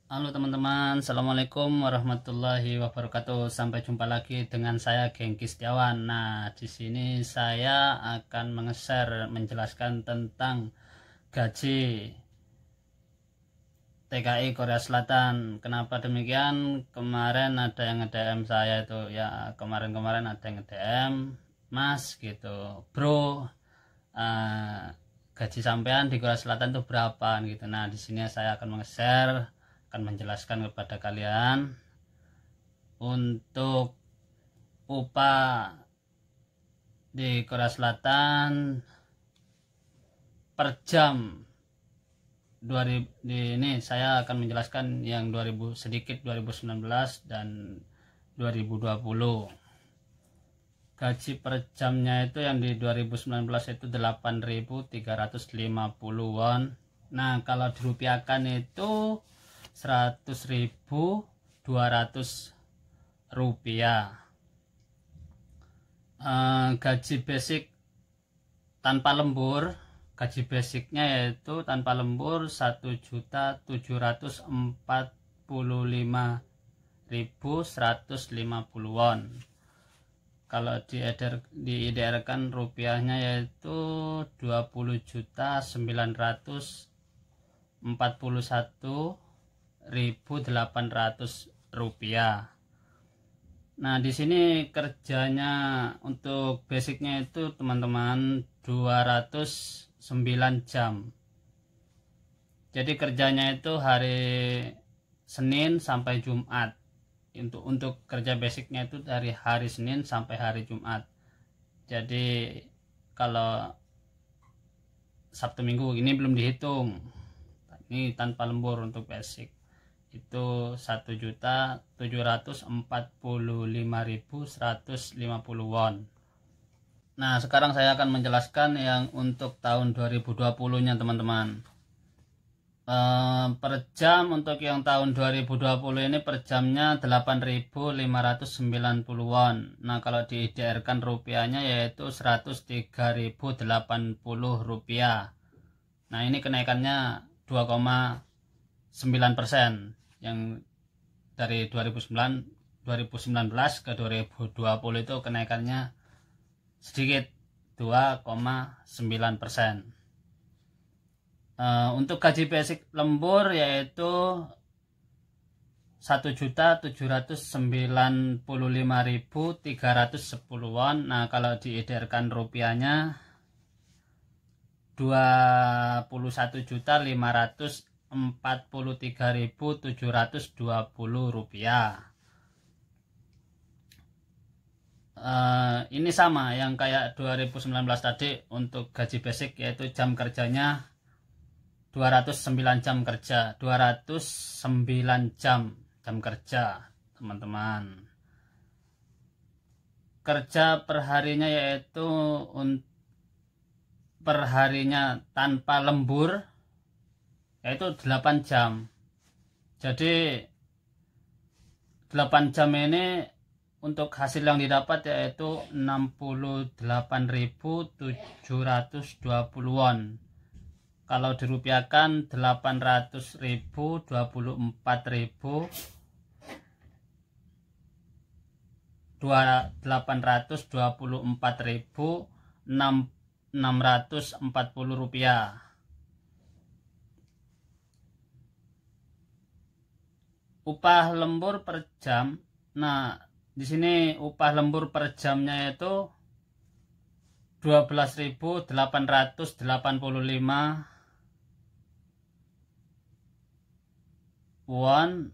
Halo teman-teman, Assalamualaikum warahmatullahi wabarakatuh. Sampai jumpa lagi dengan saya Gengki Setiawan. Nah, di sini saya akan menjelaskan tentang gaji TKI Korea Selatan. Kenapa demikian? Kemarin ada yang nge-DM saya itu ya, kemarin ada yang nge-DM, Mas gitu, Bro, gaji sampean di Korea Selatan itu berapa gitu. Nah, di sini saya akan akan menjelaskan kepada kalian untuk upah di Korea Selatan per jam 2000 ini saya akan menjelaskan yang 2000 sedikit 2019 dan 2020. Gaji per jamnya itu yang di 2019 itu 8.350 won. Nah, kalau dirupiahkan itu 100.200 rupiah. Gaji basic tanpa lembur, gaji basicnya yaitu tanpa lembur 1.745.150 won. Kalau diedarkan rupiahnya yaitu 20.941.800 rupiah. Nah, di sini kerjanya untuk basicnya itu teman-teman 209 jam. Jadi kerjanya itu hari Senin sampai Jumat. Untuk kerja basicnya itu dari hari Senin sampai hari Jumat. Jadi kalau Sabtu Minggu ini belum dihitung. Ini tanpa lembur untuk basic. Itu 1.745.150 won. Nah, sekarang saya akan menjelaskan yang untuk tahun 2020-nya teman-teman. Per jam untuk yang tahun 2020 ini per jamnya 8.590 won. Nah, kalau diidarkan rupiahnya yaitu 103.080 rupiah. Nah, ini kenaikannya 2,9%, yang dari 2019 ke 2020 itu kenaikannya sedikit 2,9%. Untuk gaji basic lembur yaitu 1.795.310 won. Nah, kalau diedarkan rupiahnya 21.543.720 rupiah. Ini sama yang kayak 2019 tadi. Untuk gaji basic yaitu jam kerjanya 209 jam kerja, 209 jam kerja teman-teman. Kerja perharinya yaitu perharinya tanpa lembur yaitu 8 jam. Jadi 8 jam ini untuk hasil yang didapat yaitu 68.720 won. Kalau dirupiahkan 800.000, 24.000, 824.640 rupiah. Upah lembur per jam. Nah, di sini upah lembur per jamnya itu 12.885 won.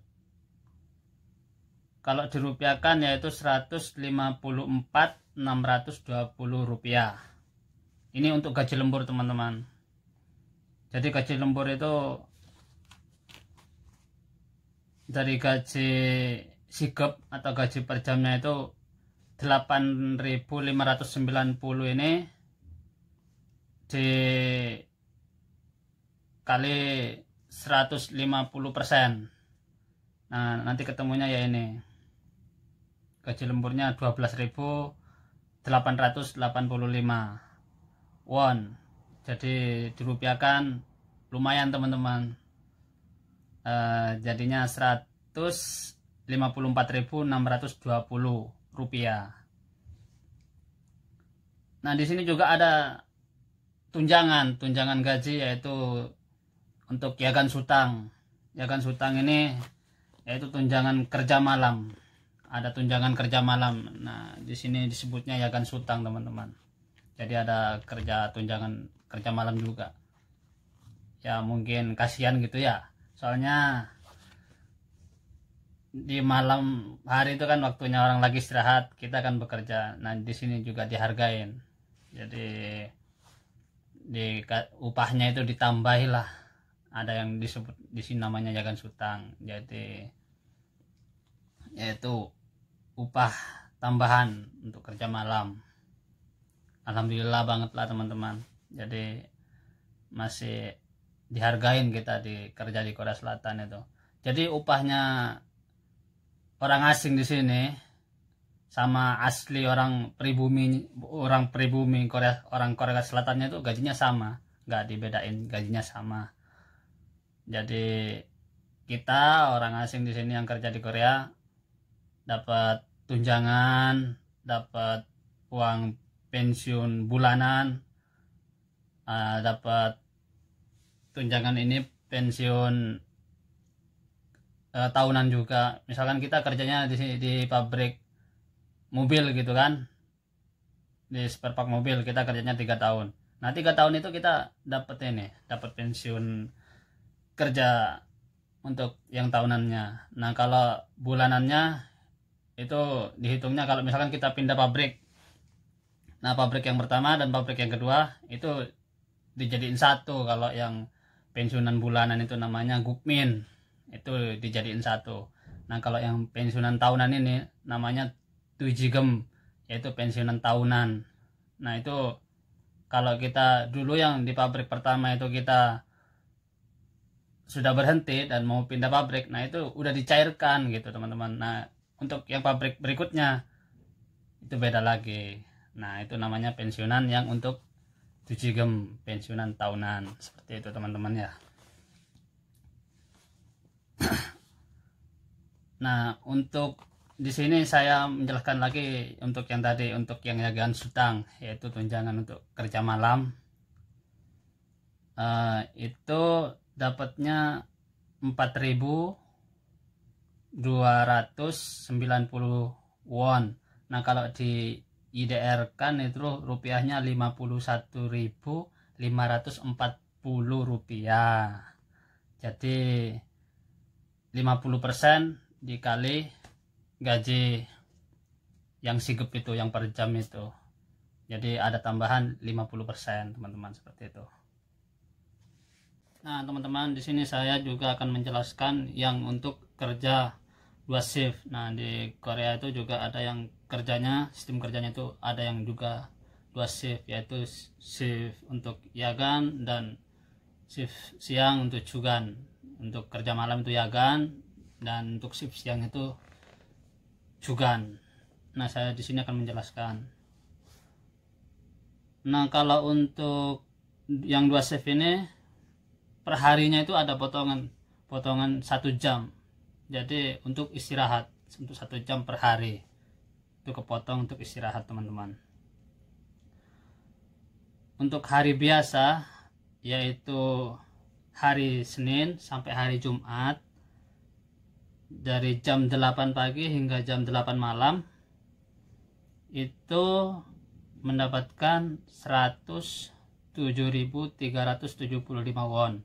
Kalau dirupiahkan yaitu 154.620 rupiah. Ini untuk gaji lembur teman-teman. Jadi gaji lembur itu dari gaji sigep atau gaji per jamnya itu 8.590 ini dikali 150%. Nah, nanti ketemunya ya ini. Gaji lemburnya 12.885 won. Jadi dirupiahkan lumayan teman-teman. jadinya 154.620 rupiah. Nah, di sini juga ada tunjangan gaji, yaitu untuk Yagan Sutang. Yagan Sutang ini yaitu tunjangan kerja malam. Ada tunjangan kerja malam. Nah, di sini disebutnya Yagan Sutang, teman-teman. Jadi ada tunjangan kerja malam juga. Ya mungkin kasihan gitu ya. Soalnya di malam hari itu kan waktunya orang lagi istirahat, kita akan bekerja. Nah, di sini juga dihargain. Jadi upahnya itu ditambahilah. Ada yang disebut di sini namanya Yagan Sutang. Jadi yaitu upah tambahan untuk kerja malam. Alhamdulillah banget lah teman-teman. Jadi masih dihargain kita kerja di Korea Selatan itu. Jadi upahnya orang asing di sini sama asli orang pribumi orang Korea Selatannya itu gajinya sama, nggak dibedain, gajinya sama. Jadi kita orang asing di sini yang kerja di Korea dapat tunjangan, dapat uang pensiun bulanan, dapat tunjangan ini pensiun tahunan juga. Misalkan kita kerjanya di pabrik mobil gitu kan, di spare part mobil, kita kerjanya 3 tahun. Nah, 3 tahun itu kita dapat pensiun kerja untuk yang tahunannya. Nah, kalau bulanannya itu dihitungnya kalau misalkan kita pindah pabrik. Nah, pabrik yang pertama dan pabrik yang kedua itu dijadiin satu. Kalau yang pensiunan bulanan itu namanya Gukmin, itu dijadiin satu. Nah, kalau yang pensiunan tahunan ini namanya Tujigem, yaitu pensiunan tahunan. Nah, itu kalau kita dulu yang di pabrik pertama itu kita sudah berhenti dan mau pindah pabrik, nah itu udah dicairkan gitu teman-teman. Nah, untuk yang pabrik berikutnya itu beda lagi. Nah, itu namanya pensiunan yang untuk Tujigem, pensiunan tahunan. Seperti itu teman-teman ya. Nah, untuk di sini saya menjelaskan lagi untuk yang tadi, untuk yang Yagan Sutang, yaitu tunjangan untuk kerja malam. Itu dapatnya 4.290 won. Nah, kalau di IDR kan itu rupiahnya 51.540 rupiah. Jadi 50% dikali gaji yang sigep itu, yang per jam itu. Jadi ada tambahan 50% teman-teman, seperti itu. Nah, teman-teman, di sini saya juga akan menjelaskan yang untuk kerja 2 shift. Nah, di Korea itu juga ada yang sistem kerjanya itu ada yang juga 2 shift, yaitu shift untuk Yagan dan shift siang untuk Jugan. Untuk kerja malam itu Yagan dan untuk shift siang itu Jugan. Nah, saya di sini akan menjelaskan. Nah, kalau untuk yang 2 shift ini perharinya itu ada potongan 1 jam. Jadi untuk istirahat untuk 1 jam per hari itu kepotong untuk istirahat teman-teman. Untuk hari biasa, yaitu hari Senin sampai hari Jumat, dari jam 8 pagi hingga jam 8 malam, itu mendapatkan 107.375 won.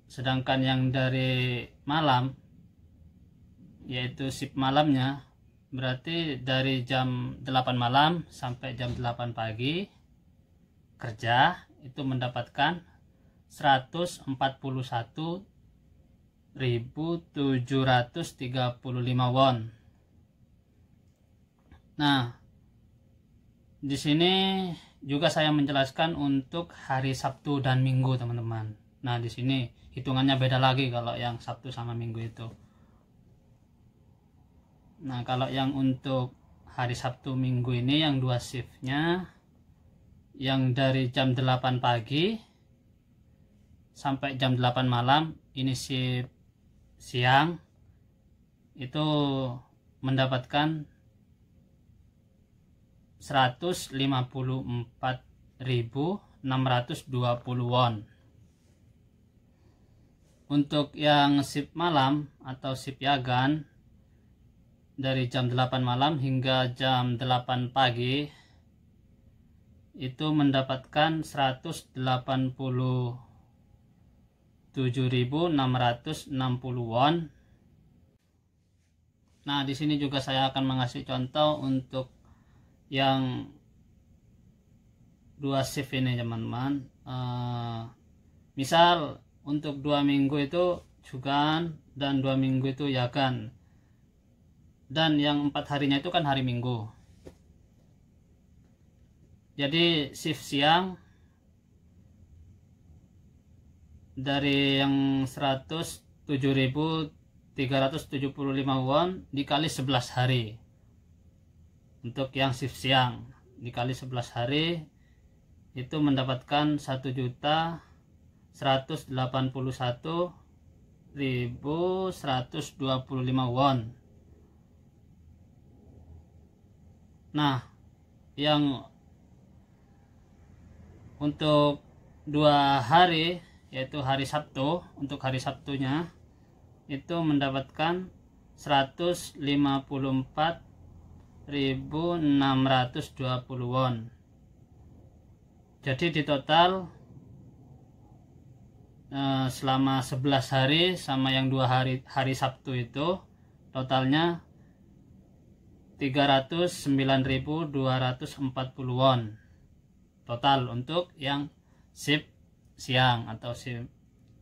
Sedangkan yang dari malam, yaitu shift malamnya, berarti dari jam 8 malam sampai jam 8 pagi kerja, itu mendapatkan 141.735 won. Nah, di sini juga saya menjelaskan untuk hari Sabtu dan Minggu, teman-teman. Nah, di sini hitungannya beda lagi kalau yang Sabtu sama Minggu itu. Nah, kalau yang untuk hari Sabtu Minggu ini yang 2 shiftnya, yang dari jam 8 pagi sampai jam 8 malam, ini shift siang, itu mendapatkan 154.620 won. Untuk yang shift malam atau shift yagan dari jam 8 malam hingga jam 8 pagi itu mendapatkan 187.660 won. Nah, di sini juga saya akan mengasih contoh untuk yang 2 shift ini, teman-teman. Misal untuk 2 minggu itu jugaan dan 2 minggu itu yagan, dan yang 4 harinya itu kan hari Minggu. Jadi shift siang dari yang 107.375 won dikali 11 hari. Untuk yang shift siang dikali 11 hari itu mendapatkan 1.081.125 won. Nah, yang untuk 2 hari, yaitu hari Sabtu, untuk hari Sabtunya itu mendapatkan 154.620 won. Jadi di total selama 11 hari sama yang 2 hari Sabtu itu totalnya 309.240 won total untuk yang shift siang atau shift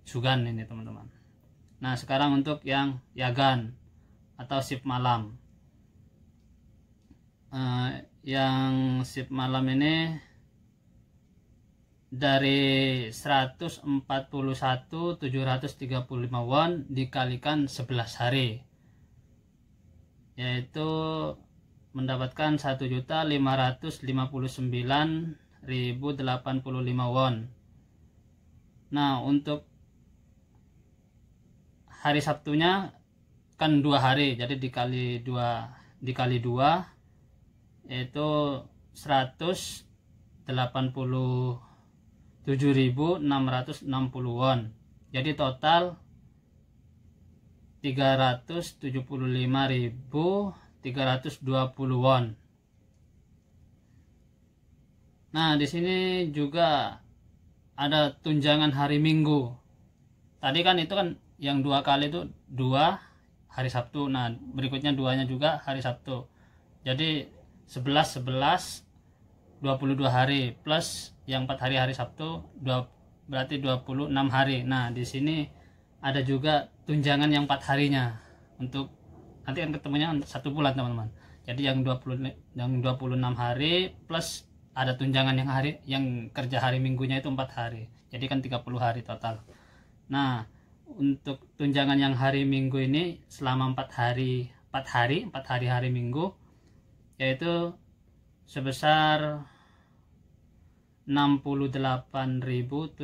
jugan ini, teman-teman. Nah, sekarang untuk yang yagan atau shift malam. Yang shift malam ini dari 141.735 won dikalikan 11 hari, yaitu mendapatkan 1.559.085 won. Nah, untuk hari Sabtunya kan 2 hari, jadi dikali 2 yaitu 187.660 won. Jadi total 375.320 won. Nah, di sini juga ada tunjangan hari Minggu. Tadi kan itu kan yang 2 kali itu 2 hari Sabtu. Nah, berikutnya 2-nya juga hari Sabtu. Jadi 11 22 hari plus yang 4 hari Sabtu berarti 26 hari. Nah, di sini ada juga tunjangan yang 4 harinya. Untuk nanti kan ketemunya 1 bulan, teman-teman. Jadi yang 26 hari plus ada tunjangan yang kerja hari Minggunya itu 4 hari. Jadi kan 30 hari total. Nah, untuk tunjangan yang hari Minggu ini selama 4 hari hari Minggu, yaitu sebesar 68.720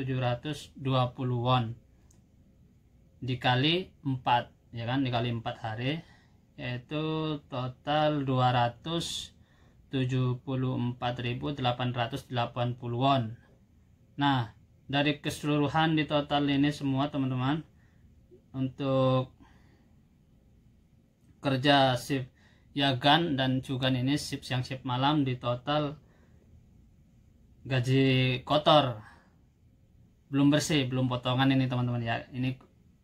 won dikali 4, ya kan, dikali 4 hari, yaitu total 274.880 won. Nah, dari keseluruhan di total ini semua, teman-teman, untuk kerja shift yagan dan jugan ini, shift siang shift malam, di total gaji kotor belum bersih, belum potongan ini, teman-teman ya. Ini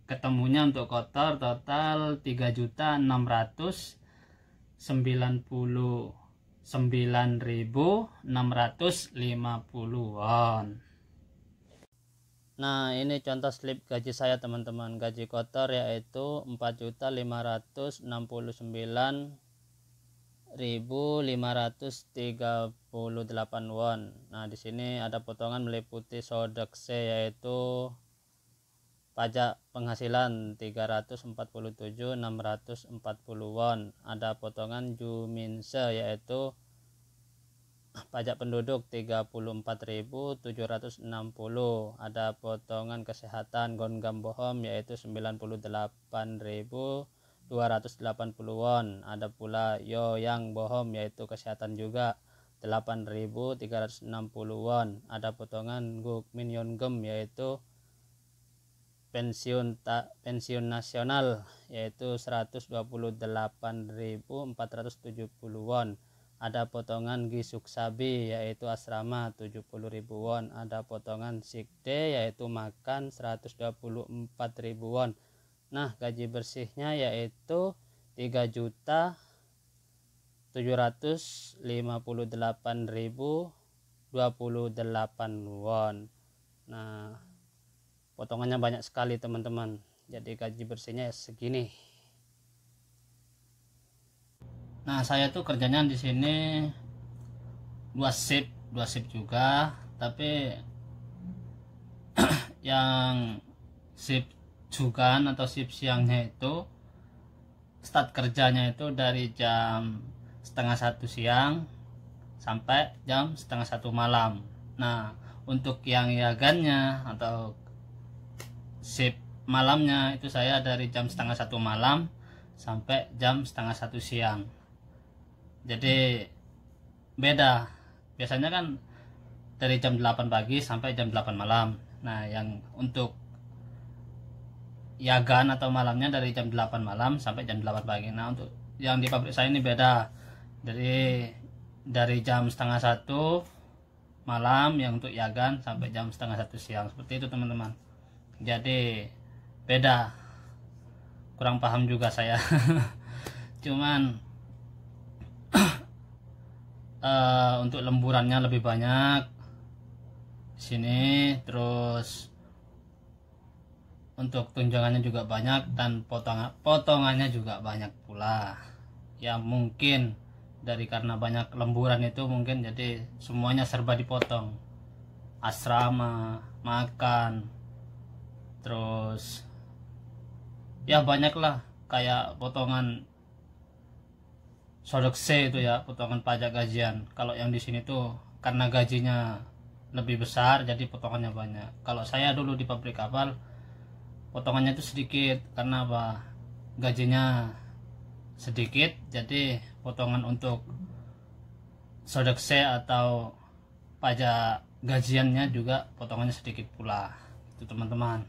ketemunya untuk kotor total 3.699.650 won. Nah, ini contoh slip gaji saya, teman-teman. Gaji kotor yaitu 4.599.538 won. Nah, di sini ada potongan meliputi sodekse, yaitu pajak penghasilan 347.640 won. Ada potongan juminse, yaitu pajak penduduk 34.760. Ada potongan kesehatan Gonggam Bohom yaitu 98.280 won. Ada pula Yoyang Bohom yaitu kesehatan juga 8.360 won. Ada potongan Gukmin Yongem yaitu pensiun nasional yaitu 128.470 won. Ada potongan Gisuk Sabi yaitu asrama 70.000 won. Ada potongan Sikde yaitu makan 124.000 won. Nah, gaji bersihnya yaitu 3.758.028 won. Nah, potongannya banyak sekali teman-teman. Jadi gaji bersihnya segini. Nah, saya tuh kerjanya di sini dua shift juga, tapi yang shift jugan atau shift siangnya itu start kerjanya itu dari jam 12:30 siang sampai jam 12:30 malam. Nah, untuk yang yagannya atau shift malamnya itu saya dari jam 12:30 malam sampai jam 12:30 siang. Jadi beda, biasanya kan dari jam 8 pagi sampai jam 8 malam. Nah, yang untuk yagan atau malamnya dari jam 8 malam sampai jam 8 pagi. Nah, untuk yang di pabrik saya ini beda, dari jam 12:30 malam yang untuk yagan sampai jam 12:30 siang, seperti itu teman-teman. Jadi beda, kurang paham juga saya. Cuman untuk lemburannya lebih banyak di sini, terus untuk tunjangannya juga banyak dan potongannya juga banyak pula. Ya mungkin karena banyak lemburan itu mungkin jadi semuanya serba dipotong. Asrama, makan, terus ya banyak lah, kayak potongan sodokse itu ya, potongan pajak gajian. Kalau yang di sini tuh karena gajinya lebih besar jadi potongannya banyak. Kalau saya dulu di pabrik kapal potongannya itu sedikit, karena apa, gajinya sedikit, jadi potongan untuk sodokse atau pajak gajiannya juga potongannya sedikit pula. Itu teman-teman.